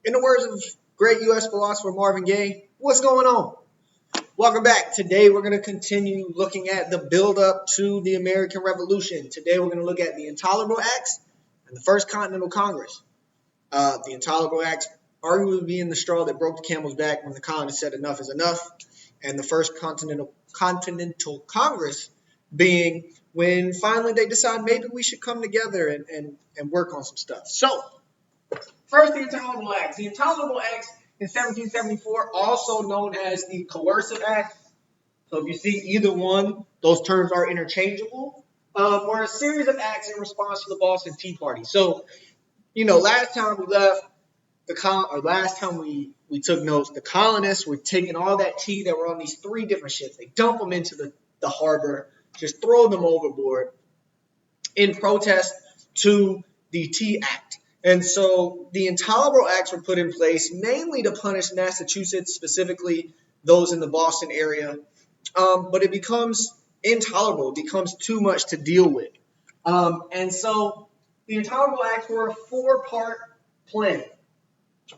In the words of great U.S. philosopher Marvin Gaye, what's going on? Welcome back. Today we're going to continue looking at the build-up to the American Revolution. Today we're going to look at the Intolerable Acts and the First Continental Congress. The Intolerable Acts arguably being the straw that broke the camel's back when the colonists said enough is enough, and the First Continental Congress being when finally they decide maybe we should come together and work on some stuff. So, first, the Intolerable Acts. The Intolerable Acts in 1774, also known as the Coercive Acts. So if you see either one, those terms are interchangeable. Were a series of acts in response to the Boston Tea Party. So, last time we left last time we took notes, the colonists were taking all that tea that were on these three different ships. They dump them into the harbor, just throw them overboard in protest to the Tea Act. And so the Intolerable Acts were put in place mainly to punish Massachusetts, specifically those in the Boston area. But it becomes intolerable. It becomes too much to deal with. And so the Intolerable Acts were a four-part plan.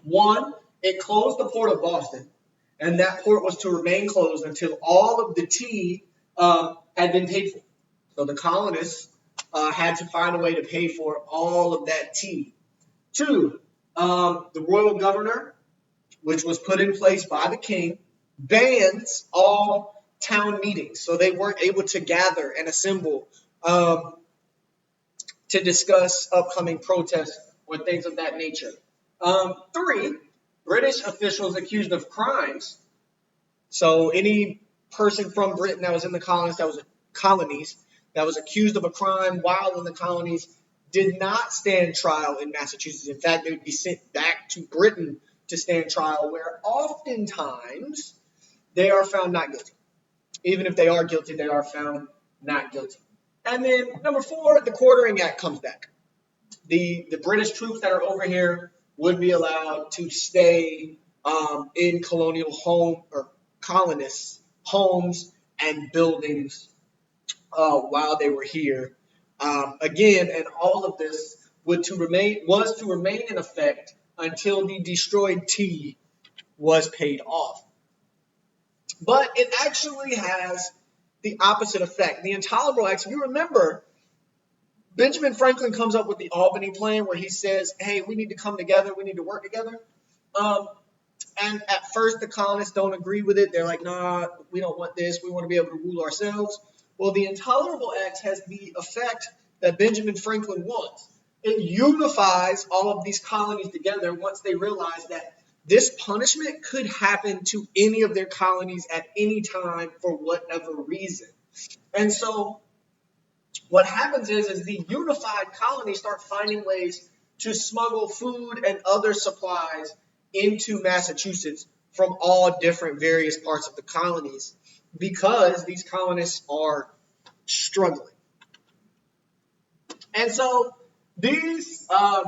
One, it closed the port of Boston, and that port was to remain closed until all of the tea had been paid for. So the colonists had to find a way to pay for all of that tea. Two, the royal governor, which was put in place by the king, bans all town meetings. So they weren't able to gather and assemble to discuss upcoming protests or things of that nature. Three, British officials accused of crimes. So any person from Britain that was in the colonies that was accused of a crime while in the colonies did not stand trial in Massachusetts. In fact, they would be sent back to Britain to stand trial, where oftentimes they are found not guilty. Even if they are guilty, they are found not guilty. And then number four, the Quartering Act comes back. The British troops that are over here would be allowed to stay in colonists' homes and buildings while they were here. Again, and all of this was to remain in effect until the destroyed tea was paid off. But it actually has the opposite effect. The Intolerable Acts, if you remember, Benjamin Franklin comes up with the Albany Plan where he says, hey, we need to come together, we need to work together. And at first, the colonists don't agree with it. They're like, nah, we don't want this. We want to be able to rule ourselves. Well, the Intolerable Acts has the effect that Benjamin Franklin wants. It unifies all of these colonies together once they realize that this punishment could happen to any of their colonies at any time for whatever reason. And so what happens is the unified colonies start finding ways to smuggle food and other supplies into Massachusetts from all different various parts of the colonies because these colonists are struggling. And so these are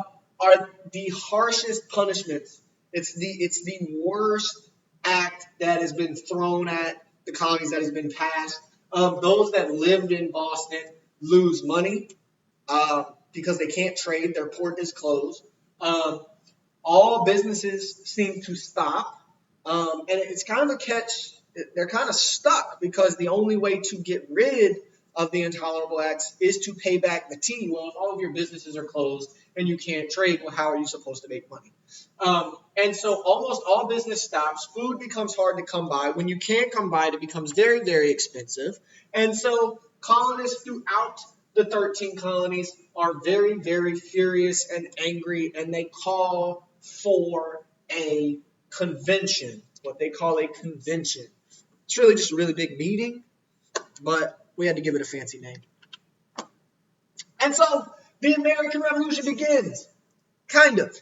the harshest punishments. It's the worst act that has been thrown at the colonies that has been passed. Those that lived in Boston lose money because they can't trade. Their port is closed. All businesses seem to stop. And it's kind of a catch. They're kind of stuck because the only way to get rid of the Intolerable Acts is to pay back the tea. Well, if all of your businesses are closed and you can't trade, well, how are you supposed to make money? And so almost all business stops. Food becomes hard to come by. When you can't come by it, it becomes very, very expensive. And so colonists throughout the 13 colonies are very, very furious and angry, and they call for a convention, what they call a convention. It's really just a really big meeting, but we had to give it a fancy name. And so the American Revolution begins, kind of.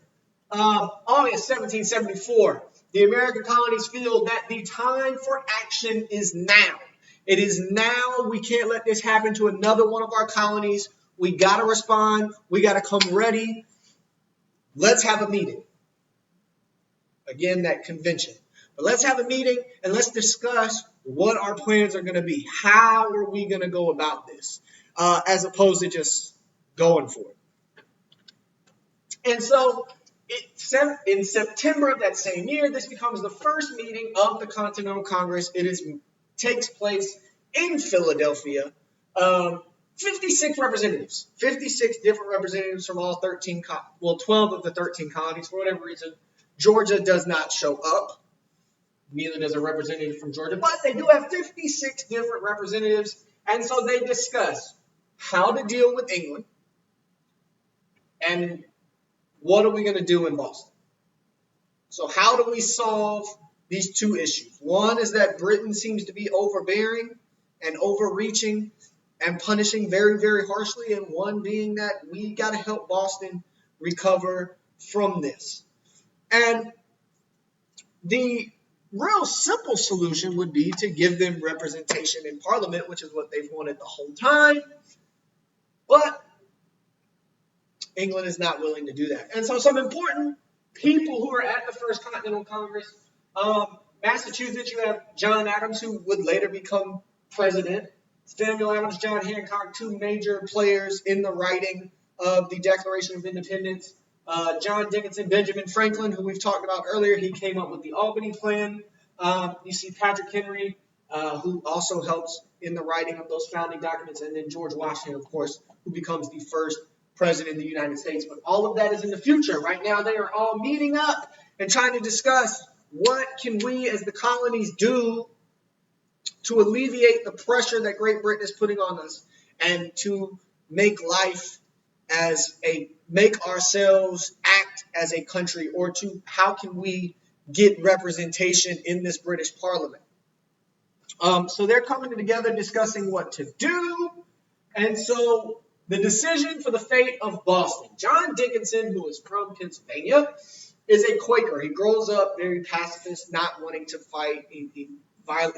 August 1774, the American colonies feel that the time for action is now. It is now. We can't let this happen to another one of our colonies. We got to respond. We got to come ready. Let's have a meeting. Again, that convention. But let's have a meeting and let's discuss what our plans are going to be. How are we going to go about this? As opposed to just going for it. And so In September of that same year, this becomes the first meeting of the Continental Congress. Takes place in Philadelphia. 56 representatives, 56 different representatives from all 12 of the 13 colonies. For whatever reason, Georgia does not show up. Neither does a representative from Georgia, but they do have 56 different representatives. And so they discuss how to deal with England and what are we going to do in Boston. So how do we solve these two issues? One is that Britain seems to be overbearing and overreaching and punishing very, very harshly, and one being that we got to help Boston recover from this. And the real simple solution would be to give them representation in Parliament, which is what they've wanted the whole time. But England is not willing to do that. And so some important people who are at the First Continental Congress, Massachusetts, you have John Adams, who would later become president. Samuel Adams, John Hancock, two major players in the writing of the Declaration of Independence. John Dickinson, Benjamin Franklin, who we've talked about earlier, he came up with the Albany Plan. You see Patrick Henry, who also helps in the writing of those founding documents, and then George Washington, of course, who becomes the first president of the United States. But all of that is in the future. Right now, they are all meeting up and trying to discuss what can we as the colonies do to alleviate the pressure that Great Britain is putting on us and to make ourselves act as a country, or to how can we get representation in this British Parliament. So they're coming together discussing what to do. And so the decision for the fate of Boston. John Dickinson, who is from Pennsylvania, is a Quaker. He grows up very pacifist, not wanting to fight. He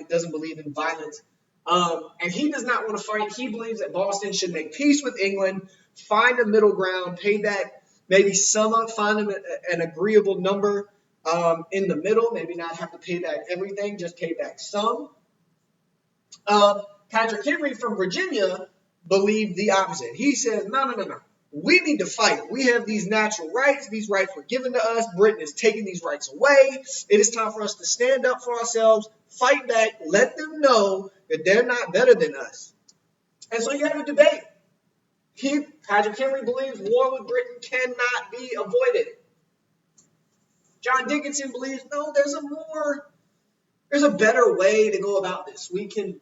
doesn't believe in violence. And he does not want to fight. He believes that Boston should make peace with England, find a middle ground, pay back maybe find an agreeable number in the middle, maybe not have to pay back everything, just pay back some. Patrick Henry from Virginia believed the opposite. He says, no. We need to fight. We have these natural rights. These rights were given to us. Britain is taking these rights away. It is time for us to stand up for ourselves, fight back, let them know that they're not better than us. And so you have a debate. Patrick Henry believes war with Britain cannot be avoided. John Dickinson believes, no, there's a better way to go about this. We can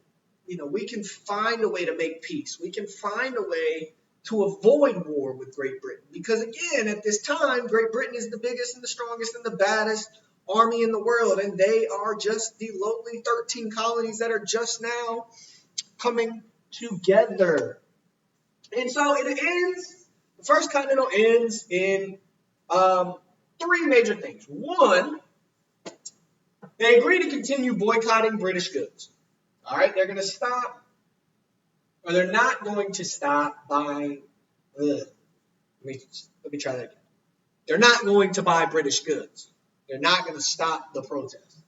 find a way to make peace. We can find a way to avoid war with Great Britain. Because again, at this time, Great Britain is the biggest and the strongest and the baddest army in the world. And they are just the lowly 13 colonies that are just now coming together. And so the First Continental ends in three major things. One, they agree to continue boycotting British goods. All right, they're going to stop, or they're not going to stop buying. Let me try that again. They're not going to buy British goods. They're not going to stop the protests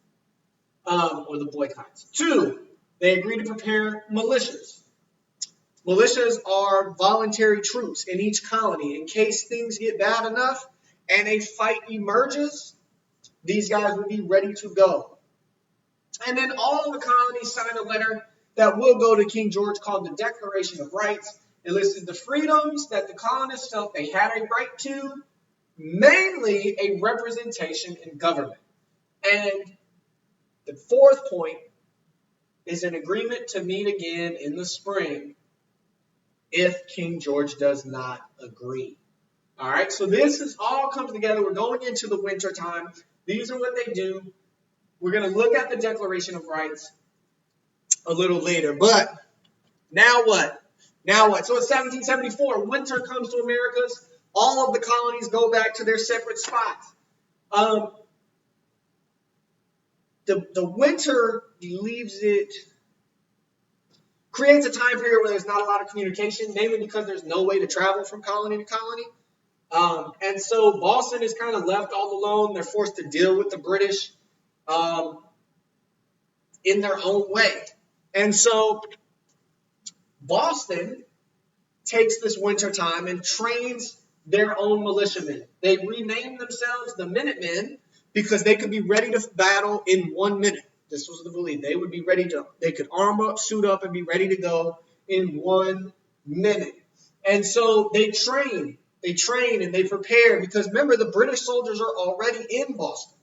or the boycotts. Two, they agree to prepare militias. Militias are voluntary troops in each colony in case things get bad enough and a fight emerges. These guys will be ready to go. And then all of the colonies sign a letter that will go to King George called the Declaration of Rights. It listed the freedoms that the colonists felt they had a right to, mainly a representation in government. And the fourth point is an agreement to meet again in the spring if King George does not agree. All right, so this all comes together. We're going into the winter time. These are what they do. We're going to look at the Declaration of Rights a little later. But now what? So it's 1774. Winter comes to Americas. All of the colonies go back to their separate spots. The winter creates a time period where there's not a lot of communication, mainly because there's no way to travel from colony to colony. And so Boston is kind of left all alone. They're forced to deal with the British in their own way. And so Boston takes this winter time and trains their own militiamen. They renamed themselves the Minutemen because they could be ready to battle in 1 minute. This was the belief. They could arm up, suit up, and be ready to go in 1 minute. And so they train and they prepare because remember, the British soldiers are already in Boston.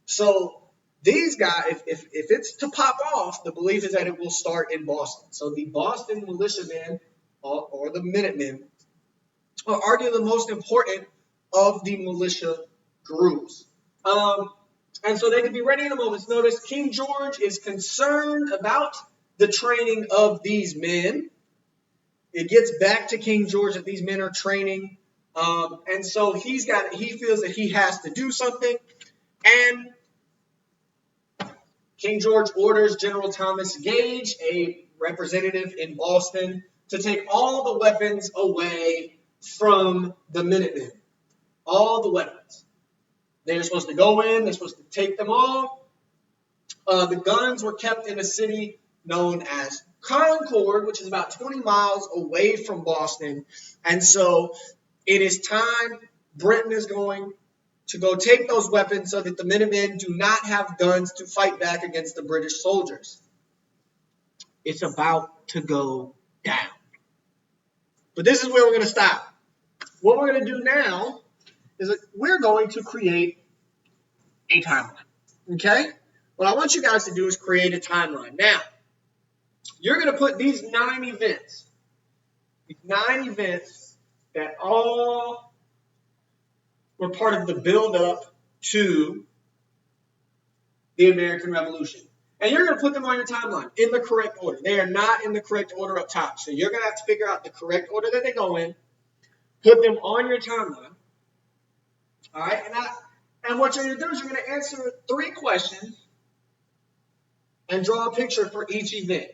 So these guys, if it's to pop off, the belief is that it will start in Boston. So the Boston militiamen or the Minutemen are arguably the most important of the militia groups. And so they can be ready in a moment's notice. King George is concerned about the training of these men. It gets back to King George that these men are training. And so he feels that he has to do something. And King George orders General Thomas Gage, a representative in Boston, to take all the weapons away from the Minutemen. All the weapons. They're supposed to go in. They're supposed to take them all. The guns were kept in a city known as Concord, which is about 20 miles away from Boston. And so it is time. Britain is going to go take those weapons so that the Minutemen do not have guns to fight back against the British soldiers. It's about to go down. But this is where we're going to stop. What we're going to do now is that we're going to create a timeline. Okay? What I want you guys to do is create a timeline. Now, you're going to put these 9 events that all were part of the build-up to the American Revolution. And you're going to put them on your timeline in the correct order. They are not in the correct order up top. So you're going to have to figure out the correct order that they go in, put them on your timeline. All right? And what you're going to do is you're going to answer 3 questions and draw a picture for each event.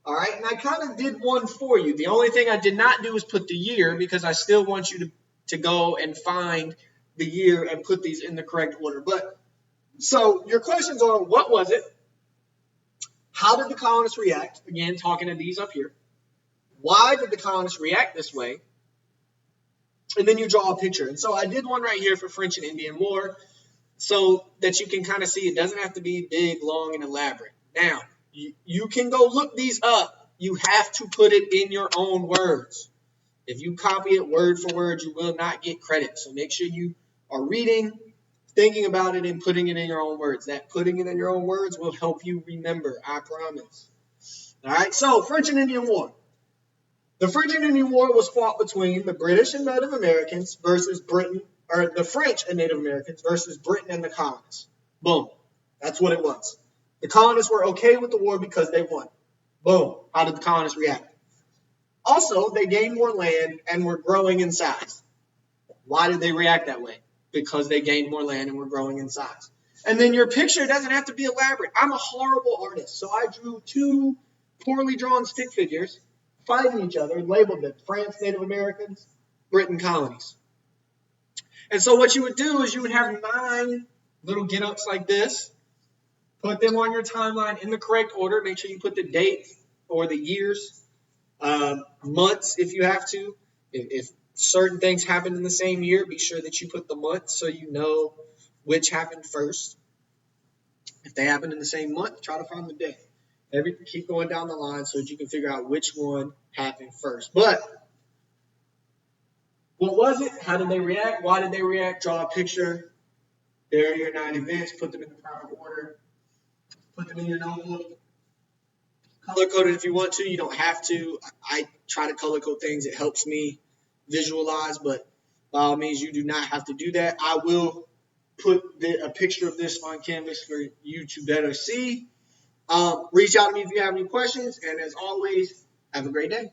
All right? And I kind of did one for you. The only thing I did not do is put the year because I still want you to go and find the year and put these in the correct order. But so your questions are, what was it? How did the colonists react? Again, talking to these up here. Why did the colonists react this way? And then you draw a picture. And so I did one right here for French and Indian War so that you can kind of see it doesn't have to be big, long, and elaborate. Now, you can go look these up. You have to put it in your own words. If you copy it word for word, you will not get credit. So make sure you are reading, thinking about it, and putting it in your own words. That putting it in your own words will help you remember, I promise. All right, so French and Indian War. The French and Indian War was fought between the British and Native Americans versus Britain, or the French and Native Americans versus Britain and the colonists. Boom. That's what it was. The colonists were okay with the war because they won. Boom. How did the colonists react? Also, they gained more land and were growing in size. Why did they react that way? Because they gained more land and were growing in size. And then your picture doesn't have to be elaborate. I'm a horrible artist, so I drew 2 poorly drawn stick figures fighting each other and labeled them France, Native Americans, Britain, colonies. And so what you would do is you would have 9 little get-ups like this, put them on your timeline in the correct order. Make sure you put the date or the years, months if you have to. If certain things happened in the same year, be sure that you put the month so you know which happened first. If they happened in the same month, try to find the day. Keep going down the line so that you can figure out which one happened first. But what was it? How did they react? Why did they react? Draw a picture. There are your 9 events. Put them in the proper order. Put them in your notebook. Color code it if you want to. You don't have to. I try to color code things. It helps me visualize, but by all means, you do not have to do that. I will put a picture of this on canvas for you to better see. Reach out to me if you have any questions, and as always, have a great day.